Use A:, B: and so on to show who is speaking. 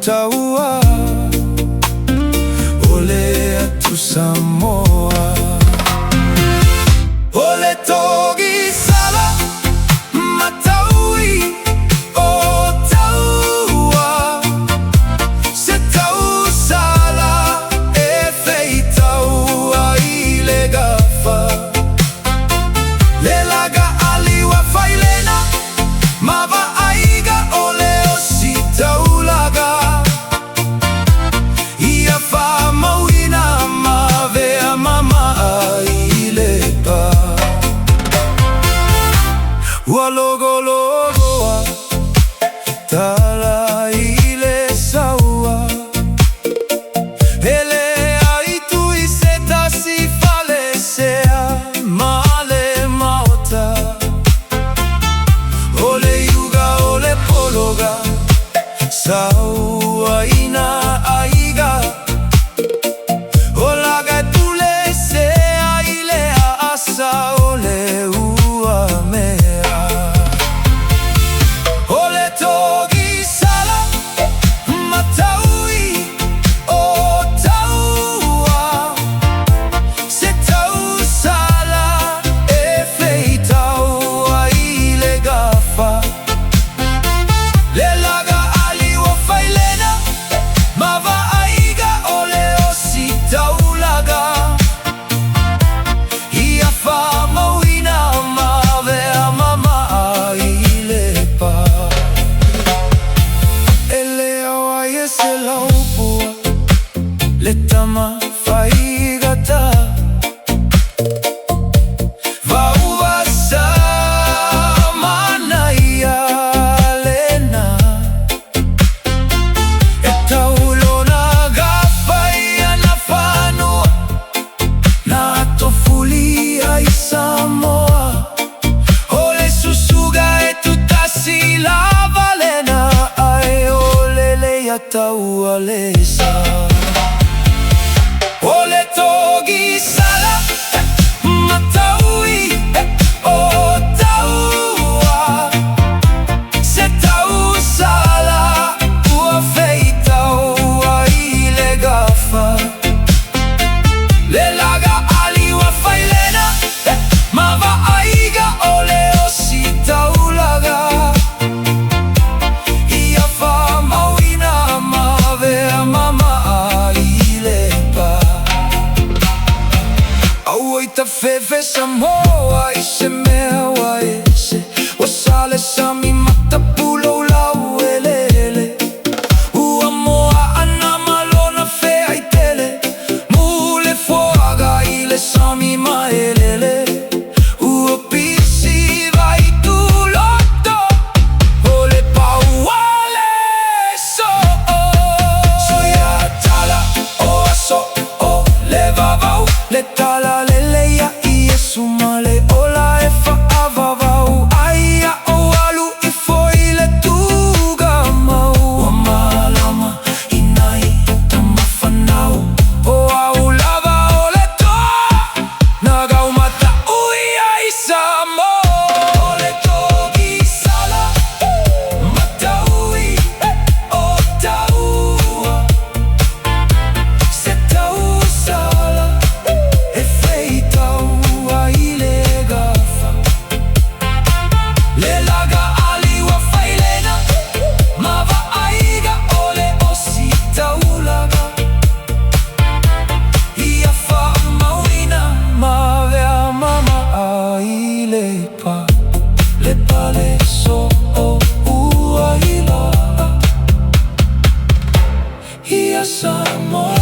A: utaua ole atu Samoa. Ole togi sala mataui o taua se tau sala e fei taua I le gafa le laga aliwa failena mava aiga ole o si tau laga ia fa mauina mavea mama ai le pa ua logo logoa tala I le saua ele ai tui se tasi falesea male maota ole yuga ole pologa saua ina aiga olaga tule se aile asa ole ua mea ole togi sala mataui o taua se tau sala e fei taua I le gafa le laga aliwa failena mava aiga ole o si tau laga ia fa mauina mavea mama ai le pa ele awa e se laupua le tama faigata vaua sa manaia lena e taulona gafaia na whanua na tofulia I Samoa ole susuga e tutasi lava lena ai ole leia taua lesa ole togi sala mataui o taua se tau sala ua fei taua I le gafa le laga aliwa failena mava aiga ole o si tau laga ia fa mauina mavea mama ai le pa au ita fefe Samoa I se mea wa ese o sale sami matapulo lau elele ua moa ana malona fe ai tele mule foaga I le sami maelele ua pisi vai tu loto ole pauale so soia tala o aso o le vavau le tala le leia I esumale ola e fa avavau aia o alu I foi le tuga mau a malama inai tamafanau o au lava o le toa nagau mata ui ai Samoa ole togi sala mataui o taua se tau sala e fei taua I le gafa le laga aliwa failena mava aiga ole o si tau laga ia fa mauina mavea mama ai le pa le so o ua I la ia Samoa.